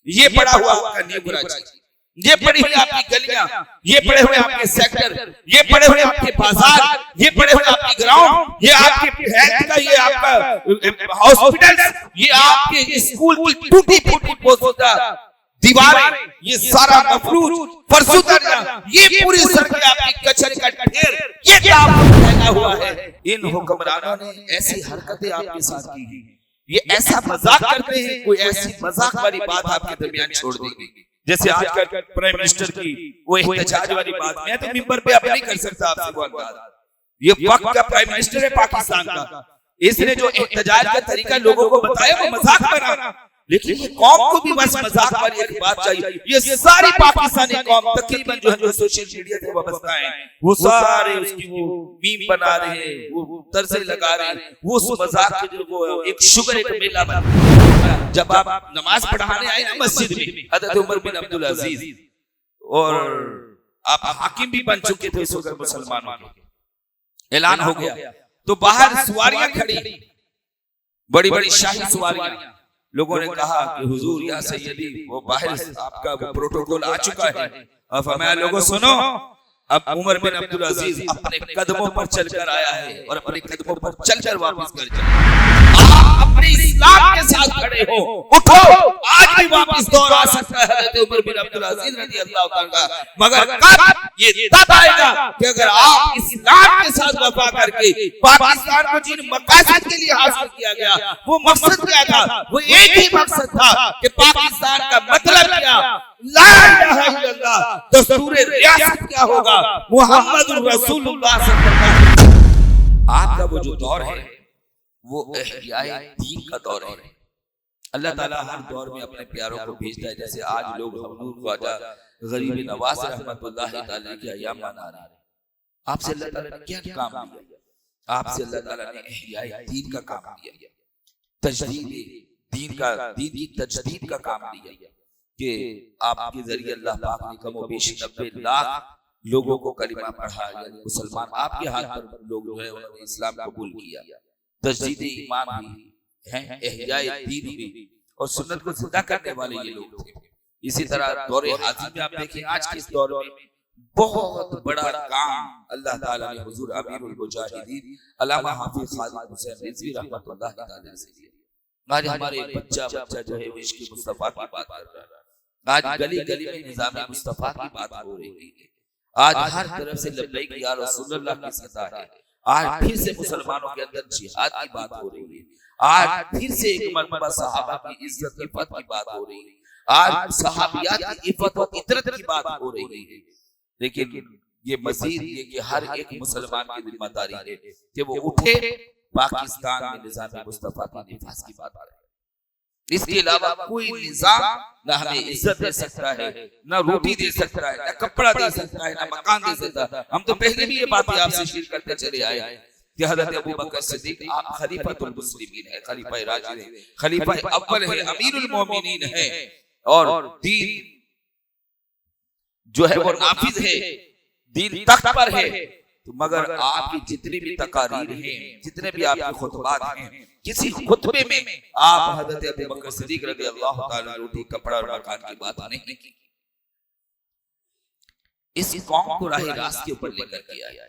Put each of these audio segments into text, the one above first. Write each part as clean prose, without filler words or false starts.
ये पड़ा हुआ आपका न्यू कराची, ये पड़ी हुई आपकी गलियां, ये पड़े हुए आपके सेक्टर, ये पड़े हुए आपके बाजार, ये पड़े हुए आपकी ग्राउंड, ये आपके हेल्थ का, ये आपका हॉस्पिटल, ये आपके स्कूल की टूटी फूटी पोस्टर दीवारें, ये सारा मफलूज फरसुदर, ये पूरी सड़कें आपकी कचरे का ढेर, ये काम फैला हुआ है। इन हुक्मरानों ने ऐसी हरकतें आपके साथ की हैं, ये ऐसा मजाक करते हैं, कोई ऐसी मजाक वाली बात आपके दरमियान छोड़ देंगे। जैसे आजकल प्राइम मिनिस्टर की वो एहतजाज वाली बात, मैं तो मिंबर पे अब नहीं कर सकता आपसे वो अंदाज, ये वक्त का प्राइम मिनिस्टर है पाकिस्तान का, इसने जो एहतजाज का तरीका लोगों को बताया वो मजाक बना, लेकिन ये कौम को भी बस मजाक वाली एक बात चाहिए। ये सारी पाकिस्तानी कौम तकरीबन जो है जो सोशल मीडिया से वाबस्ता है, वो सारे उसकी वो मीम बना रहे हैं, वो तर्ज़े लगा रहे हैं, वो उस मजाक के जो वो एक शुगर एक मेला बना। जब आप नमाज पढ़ाने आए ना मस्जिद में, हज़रत उमर बिन अब्दुल अजीज, और आप हाकिम भी बन चुके थे इस वक्त मुसलमानों के, ऐलान हो गया तो बाहर सवारियां खड़ी, बड़ी बड़ी शाही सवारियां, लोगों ने कहा कि हुजूर या सैयदी वो बाहर आपका वो प्रोटोकॉल आ चुका है। अब फरमाया लोगों सुनो, अब उमर बिन अब्दुल अजीज अपने कदमों पर चलकर आया है और अपने कदमों पर चलकर वापस घर चले। आप अपने इस्लाम के साथ खड़े हो, उठो, आज भी वापस दौर आ सकता है हज़रत उमर बिन अब्दुल अजीज रज़ी अल्लाह तआला का, मगर कब ये तब आएगा कि अगर आप इस्लाम के साथ वफा करके पाकिस्तान को जिन मकासद के लिए हासिल किया गया, वो मकसद क्या था, वो एक ही मकसद था कि पाकिस्तान का मतलब क्या, ला इलाहा इल्लल्लाह, दस्तूर रियासत क्या होगा, मुहम्मदुर रसूलुल्लाह सल्लल्लाहु अलैहि वसल्लम। आपका वो जो दौर है वो इहयाए दीन का दौर है। अल्लाह ताला हर दौर में अपने प्यारों को भेजता है। जैसे आज लोग हमदूर ख्वाजा गरीब नवाज रहमतुल्लाह ताला के अय्याम मना रहे हैं, आपसे अल्लाह ताला ने क्या काम दिया? आपसे अल्लाह ताला ने इहयाए दीन का काम दिया, तजदीद दीन का, दीन की तजदीद का काम दिया कि आपके जरिए अल्लाह पाक ने कम बेश 90 लाख लोगों को कलिमा पढ़ा, यानी मुसलमान आपके हाथ पर लोग जो है उन्होंने इस्लाम कबूल किया, तजदीद ईमान भी हैं, इहयाए दीन भी, और सुन्नत को जिंदा करने वाले ये लोग थे। इसी तरह दौरे हाजिर में आप देखें, आज के इस दौर में बहुत बड़ा काम अल्लाह ताला ने हुजूर अमीरुल मुजाहिदीन अल्लामा हाफिज खालिद हुसैन रिजवी रहमतुल्लाह ताला से दिया। आज हमारे बच्चा जो है वो इश्क़ मुस्तफा की बात कर रहा है, आज गली गली में निज़ाम मुस्तफा की बात हो रही है, आज हर तरफ से लब्बैक या रसूलुल्लाह की सदा है, आज फिर से मुसलमानों के अंदर जिहाद की बात हो रही है, आज फिर से एक मरतबा सहाबा की इज्जत इफ़्फ़त की बात हो रही है, आज सहाबियात की इफ़्फ़त और इतरत की बात हो रही है। लेकिन ये मज़ीद ये कि हर एक मुसलमान की जिम्मेदारी है कि वो उठे, पाकिस्तान में निज़ाम मुस्तफा के निफाज की बात करे। इसके अलावा कोई निज़ाम ना हमें इज्जत दे सकता है, ना रोटी दे सकता है, ना कपड़ा दे सकता है, ना मकान दे सकता है। हम तो पहले भी ये बात आपसे शेयर करते चले आए कि हज़रत अबू बकर सिद्दीक आप खलीफतुल मुस्लिमीन है, खलीफा राशिद है, खलीफा अव्वल है, अमीरुल मोमिनीन है, और दीन जो है वो नाफिज है, दीन तख्त पर है। तो मगर आपकी जितनी भी तकारीर हैं, जितने भी आपके खुतबात हैं, किसी खुतबे में आप हज़रत अबू बकर सिद्दीक रज़ियल्लाहु ताला रोटी कपड़ा और मकान की बात नहीं की। इस कौम को राह रास्त के ऊपर लेकर के आया।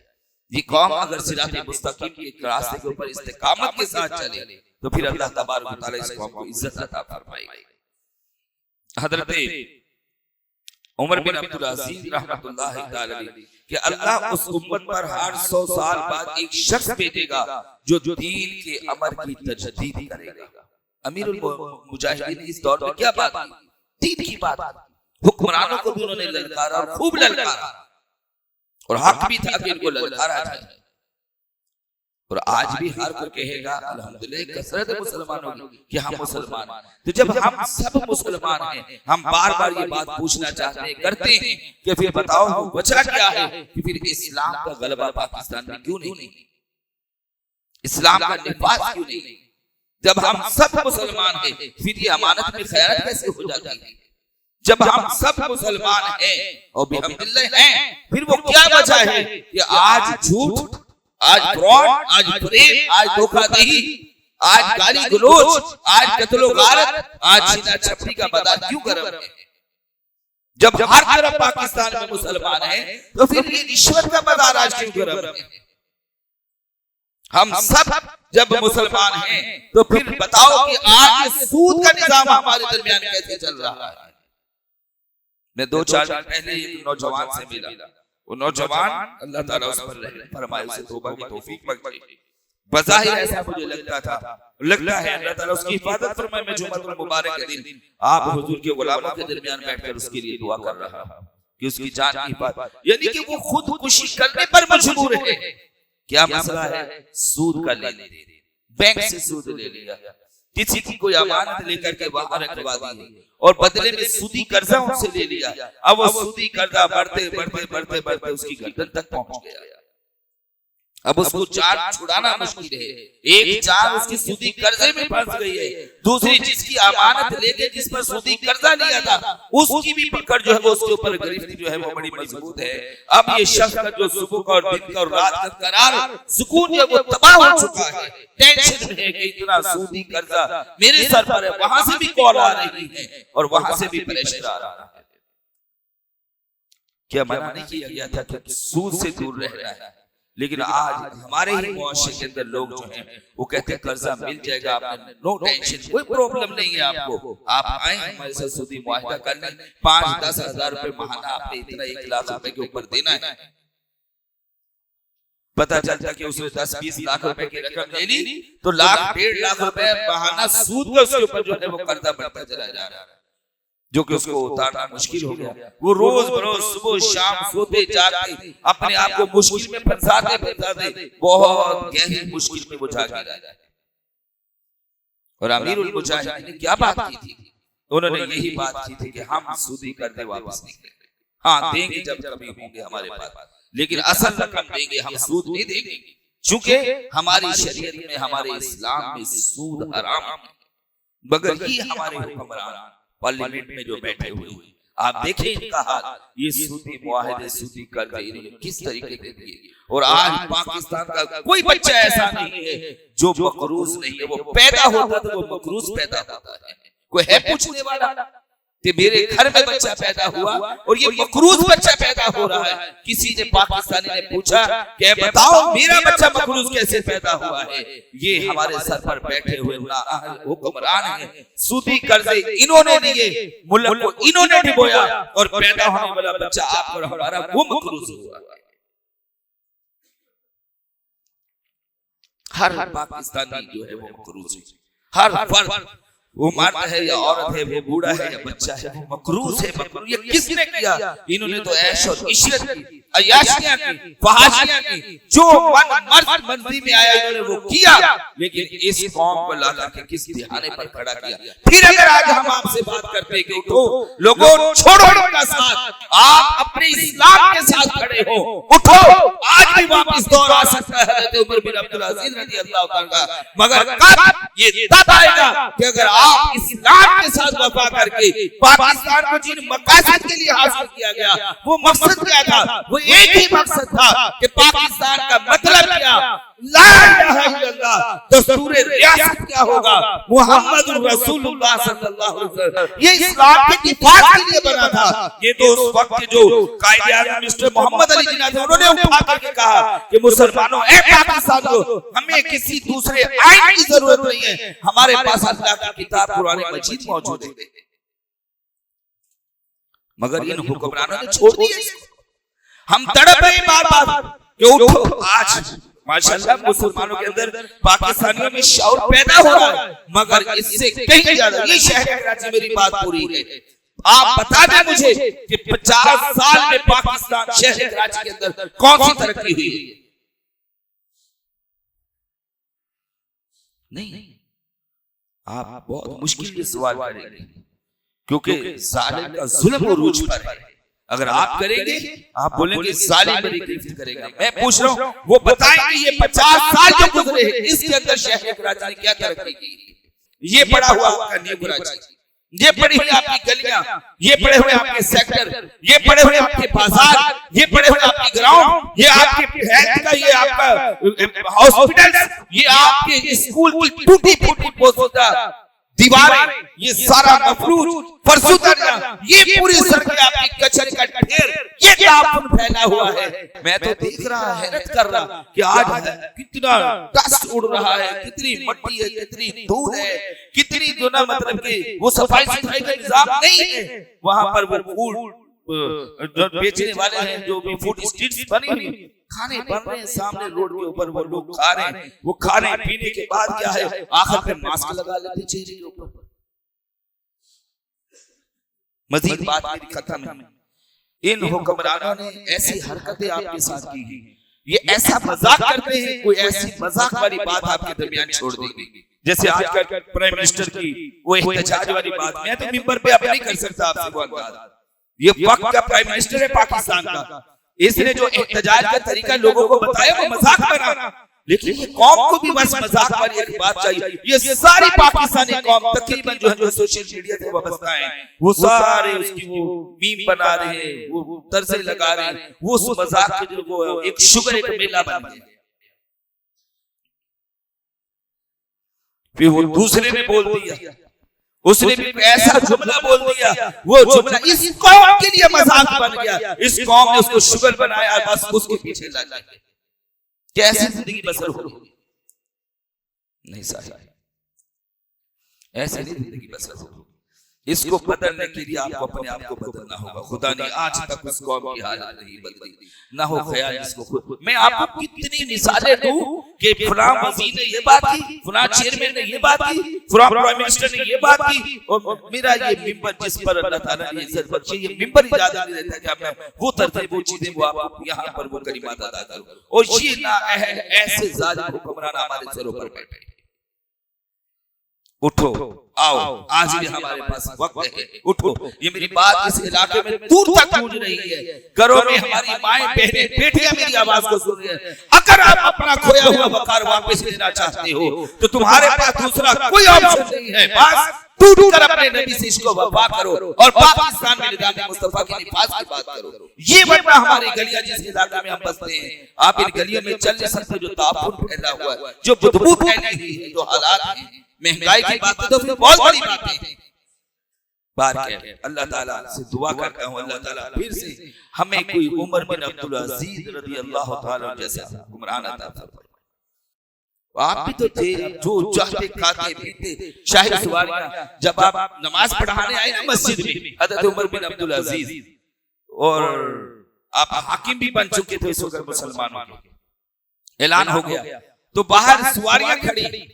ये कौम अगर सिरात मुस्तकीम के रास्ते के ऊपर इस्तिकामत के साथ चले तो फिर अल्लाह तबारक व तआला इस कौम को इज्जत अता फरमाएगा। हज़रत उमर बिन अब्दुल अजीज रहमतुल्लाह ताला अलैहि कि अल्लाह उस उम्मत पर हर 100 साल बाद एक शख्स भेजेगा जो दीन के अमर की तजदीद करेगा। अमीरुल मुजाहिदीन इस दौर में क्या बात की? दीन की बात। हुक्मरानों को भी उन्होंने ललकारा और खूब ललकारा, और हक भी था कि इनको ललकारा जाए। और आज भी हर कोई कहेगा अल्हम्दुलिल्लाह कसरत मुसलमानों की कि हम मुसलमान। तो जब हम सब मुसलमान हैं, हम बार बार ये बात पूछना चाहते हैं, करते हैं कि फिर बताओ वजह क्या है कि फिर इस्लाम का गलबा पाकिस्तान में क्यों नहीं, इस्लाम का निफाज क्यों नहीं? जब हम सब मुसलमान हैं फिर ये अमानत में खयानत कैसे हो जाती है? जब हम सब मुसलमान हैं और बिहम्दिल्लाह हैं, फिर वो क्या वजह है कि आज झूठ, आज फ्रॉड, आज फरेब, आज धोखाधड़ी, आज गाली गलोच, आज कत्लो गारत, आज छीना छपरी का बाजार क्यों गर्म है? जब हर तरफ पाकिस्तान में मुसलमान हैं, तो फिर ये रिश्वत का बाजार आज क्यों गर्म है? हम सब जब मुसलमान हैं, तो फिर बताओ कि आज सूद का निजाम हमारे दरमियान कैसे चल रहा है? मैं 2-4 दिन पहले एक नौजवान से मिला। वो नौजवान अल्लाह ताला उस पर रहम फरमाए, उसे तौबा की तौफीक बख्शे। बज़ाहिर ऐसा मुझे लगता है अल्लाह ताला उसकी हिफाजत फरमाए। मैं जुम्मतुल मुबारक के दिन आप हुजूर के गुलामों के दरमियान बैठकर उसके लिए दुआ कर रहा हूं कि उसकी जान की हिफाजत, यानी कि वो खुदकुशी करने पर मजबूर है। क्या मसला है? सूद का लेने देने, बैंक से सूद ले लिया, किसी की कोई अमानत लेकर के बाहर रखवा दी और बदले में सूदी कर्जा उनसे ले लिया। अब वो सूदी कर्जा बढ़ते उसकी गर्दन तक पहुंच गया। अब उसको जान छुड़ाना मुश्किल है। एक जान उसकी सूदी कर्जे में फंस गई है, दूसरी जिसकी अमानत लेके जिस पर सूदी कर्जा लिया था उसकी भी पकड़ जो है वो उसके ऊपर गिरफ्त जो है वो बड़ी मजबूत है। अब ये शख्स का जो सुबह का और दिन का और रात का करार सुकून जो वो तबाह हो चुका है। टेंशन है कि इतना सूदी कर्जा मेरे सर पर है, वहां से भी कॉल आ रही है और वहां से भी प्रेशर आ रहा है। क्या मना नहीं किया गया था कि सूद से दूर रहना है? लेकिन आज हमारे ही मुआशरे के अंदर लोग जो हैं वो कहते हैं कर्जा मिल जाएगा, आपने नो टेंशन, कोई प्रॉब्लम नहीं है आपको, आप आए हमारे साथ सूदी मुआहदा कर लें, 5-10 हजार रुपए महाना आपने इतना 1 लाख रुपए के ऊपर देना है। पता चलता कि उसने 10-20 लाख रुपए की रकम ले ली तो 1-1.5 लाख रुपए महाना सूद का उसके ऊपर जो है वो कर्जा बढ़ता चला जा रहा है, जो कि उसको उतारना मुश्किल हो गया। वो रोज बरोज सुबह शाम सोते जागते अपने आप को मुश्किल में फंसाते बहुत गहरी मुश्किल में वो जा गिरा। और अमीरुल मुजाहिदीन ने क्या बात की थी? उन्होंने यही बात की थी कि हम सूदी कर्जे वापस नहीं करेंगे, हाँ देंगे जब कभी होंगे हमारे पास, लेकिन असल रकम देंगे, हम सूद नहीं देंगे, क्योंकि हमारी शरीयत में, हमारे इस्लाम में सूद हराम है। मगर ये हमारे हुक्मरान पार्लियामेंट में जो बैठे हुए आप देखें इनका हाल, ये सूदी मुआहदे, सूदी कर्जे इन्होंने किस तरीके से दिए। और आज पाकिस्तान का कोई बच्चा ऐसा नहीं है जो मकरूज नहीं है, वो पैदा होता तो वो मकरूज पैदा होता है। कोई है पूछने वाला कि मेरे घर में बच्चा पैदा हुआ और ये मकरूज बच्चा पैदा हो रहा है? किसी ने पाकिस्तानी ने पूछा कि बताओ मेरा बच्चा मकरूज कैसे पैदा हुआ है? ये हमारे सर पर बैठे हुए हुक्मरान हैं, सूदी कर्जे इन्होंने लिए, मुल्क को इन्होंने डुबोया और पैदा होने वाला बच्चा आप और हमारा वो मकरूज हुआ। हर पाकिस्तानी जो है वो मकरूज है, हर फर्द, वो मर्द है या औरत है, वो बूढ़ा है या बच्चा है, वो मकरूज है। मकरूज ये किसने किया? इन्होंने तो ऐश और इशरत की, अय्याशियां की, फहाशियां की, जो मर्द मंदी में आया इन्होंने वो किया। लेकिन इस कौम को ला के किस दिहाने पर खड़ा किया? फिर अगर आज हम आपसे बात करते हैं कि तो लोगों छोड़ो इनका साथ, आप अपने इस्लाम के साथ खड़े हो, उठो, आज भी वापस दौर आ सकता है हज़रत उमर बिन अब्दुल अजीज रज़ियल्लाहु ताला का। मगर कब? ये तब आएगा कि अगर आप इस्लाम के साथ वफा करके पाकिस्तान को जिन मकासद के लिए हासिल किया गया, वो मकसद क्या था? वो एक ही मकसद था कि पाकिस्तान का मतलब क्या? ला इलाहा इल्लल्लाह, दस्तूर रियासत क्या होगा? मुहम्मदुर रसूलुल्लाह सल्लल्लाहु अलैहि वसल्लम, ये इस्लाम के दिफात के लिए बना था। ये तो उस वक्त के जो कायदे-ए-आज़म मिस्टर मोहम्मद अली जिन्ना थे उन्होंने उठा करके कहा कि मुसलमानों, ए पाकिस्तानियों, हमें किसी दूसरे आइन की जरूरत नहीं है, हमारे पास अल्लाह की किताब कुरान मजीद मौजूद है। मगर इन हुक्मरानों ने छोड़ दिया इसको। हम तड़प रहे बार-बार कि उठो, आज माशाअल्लाह मुसलमानों के अंदर, पाकिस्तानियों में शऊर पैदा हो रहा है, मगर इससे कहीं ज्यादा ये शहर कराची, मेरी बात पूरी है, आप बता दें मुझे कि 50 साल में पाकिस्तान शहर कराची के अंदर कौन सी तरक्की हुई है? नहीं। आप बहुत मुश्किल से सवाल करेंगे क्योंकि जालिम का जुल्म उरूज पर है। अगर आप करेंगे, आप बोलेंगे जालिम मेरी गिरफ्त करेगा। मैं पूछ रहा हूं, वो बताएंगे ये 50 साल जो गुजरे हैं इसके अंदर शहर कराची ने क्या तरक्की की? ये पड़ा हुआ आपका न्यू कराची, ये पड़ी हुई आपकी गलियां, ये पड़े हुए आपके सेक्टर, ये पड़े हुए आपके बाजार, ये पड़े हुए आपकी आपकी ग्राउंड, ये आपके हेल्थ का, ये आपका हॉस्पिटल, ये आपके स्कूल की टूटी फूटी पोस्टर दीवारें, ये सारा मफलूज फरसुदरिया, ये पूरी सड़कें आपकी कचरे का ढेर, ये ताफून फैला हुआ है। मैं तो देख रहा, हैरत कर रहा कि आज कितना डस्ट उड़ रहा है, कितनी मट्टी है, कितनी धूल है, कितनी जो ना मतलब कि वो सफाई सुथराई का इंतजाम नहीं है। वहां पर वो फूड जो बेचने वाले हैं, जो भी फूड स्ट्रीट्स बनी हुई, खाने बन रहे हैं सामने रोड के ऊपर, वो लोग खा रहे हैं। वो खाने पीने के बाद क्या है, आखिर में मास्क लगा लेते चेहरे के ऊपर। मजीद बात मेरी खत्म है। इन हुक्मरानों ने ऐसी हरकतें आपके साथ की हैं, ये ऐसा मजाक करते हैं, कोई ऐसी मजाक वाली बात आपके दरमियान छोड़ देंगे। जैसे आजकल प्राइम मिनिस्टर की वो एहतजाज वाली बात, मैं तो मिंबर पे अब नहीं कर सकता आपसे वो अंदाज। ये वक्त का प्राइम मिनिस्टर है पाकिस्तान का, इसने जो एहतजाज का तरीका लोगों को बताया वो मजाक बना, लेकिन ये कौम को भी बस मजाक वाली एक बात चाहिए। ये सारी पाकिस्तानी कौम तकरीबन जो है, जो सोशल मीडिया से वाबस्ता है, वो सारे उसकी वो मीम बना रहे हैं, वो तर्ज़े लगा रहे हैं, वो उस मजाक के जो वो एक शुगर एक मेला बन गया। फिर वो दूसरे ने बोल दिया, उसने भी ऐसा जुमला बोल दिया, वो जुमला इस कौम के लिए मजाक बन गया, इस कौम ने उसको शुगर बनाया, बस उसके पीछे लग गए। कैसी जिंदगी बसर होगी? नहीं साहब, ऐसी जिंदगी बसर होगी। इसको बदलने के लिए आपको अपने आप को बदलना होगा। खुदा ने आज तक उस कौम की हालत नहीं बदली, ना हो ख्याल इसको खुद। मैं आपको कितनी मिसालें दूं कि फलां वज़ीर ने ये बात की, फलां चेयरमैन ने ये बात की, फलां प्राइम मिनिस्टर ने ये बात की, और मेरा ये मिंबर जिस पर अल्लाह ताला ने इज्जत बख्शी, ये मिंबर इजाजत नहीं देता कि मैं वो तरते वो चीजें वो आप यहाँ पर वो कलिमात अदा करूं। और ये नाअहल ऐसे जालिम हुक्मरान हमारे सरों पर बैठे। उठो, आओ, आज भी हमारे पास वक्त है, उठो। ये मेरी बात इस इलाके में दूर तक गूंज रही है। घरों में हमारी माएं, बहनें, बेटियां मेरी आवाज को सुन रही हैं। अगर आप अपना खोया हुआ वकार वापस लेना चाहते हो तो तुम्हारे पास दूसरा कोई ऑप्शन नहीं है। बस टूट कर अपने नबी से इसको वफा करो और पाकिस्तान में निज़ाम मुस्तफा की निफाज की बात करो। ये वरना हमारी गलियां जिस इलाके में हम बसते हैं, आप इन गलियों में चल नहीं सकते। जो ताफून फैला हुआ है, जो बदबू फैली हुई है, जो हालात हैं, महंगाई की बात तो फिर बहुत बड़ी बातें हैं। अल्लाह ताला से दुआ करता हूँ, अल्लाह ताला फिर से हमें कोई उमर बिन अब्दुल अजीज रज़ी अल्लाह ताला जैसा हुक्मरान अता फरमाए। आप भी तो थे, जो चाहते खाते पीते शाही सवारियां। जब आप नमाज पढ़ाने आए ना मस्जिद में, हज़रत उमर बिन अब्दुल अजीज, और आप हाकिम भी बन चुके थे इस वक्त मुसलमानों के, ऐलान हो गया तो बाहर सवारियां खड़ी,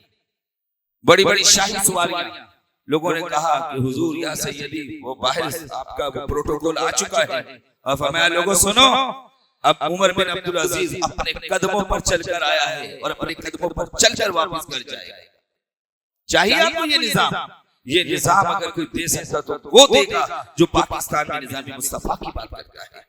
बड़ी बड़ी शाही सवारियां। लोगों ने कहा कि हुजूर या सैयदी, वो बाहर आपका वो प्रोटोकॉल आ चुका है। अब फरमाया लोगों सुनो, अब उमर बिन अब्दुल अजीज अपने कदमों पर चलकर आया है और अपने कदमों पर चलकर वापस कर जाएगा। चाहिए आपको ये निजाम? ये निजाम अगर कोई दे सकता तो वो देगा जो पाकिस्तान में निजाम मुस्तफा की बात करता है।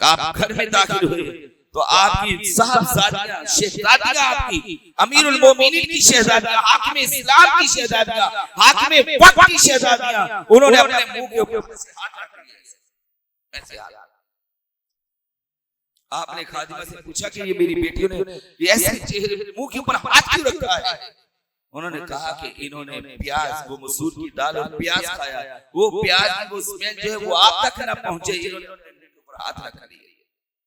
आप घर में दाखिल हुए तो आपकी साहबजादियां, शहजादियां, आपकी अमीरुल मोमिनीन की शहजादियां, हाकिम इस्लाम की शहजादियां, हाकिम वक्त की शहजादियां, उन्होंने अपने मुंह के ऊपर से हाथ रख लिया। ऐसे हाथ आपने खादिमा से पूछा कि ये मेरी बेटियों ने ऐसे चेहरे मुंह के ऊपर हाथ क्यों रखा है? उन्होंने कहा कि इन्होंने प्याज, वो मसूर की दाल और प्याज खाया, वो प्याज की वो स्मेल जो है वो आप तक न पहुंचे, इन्होंने ऊपर हाथ रख लिया।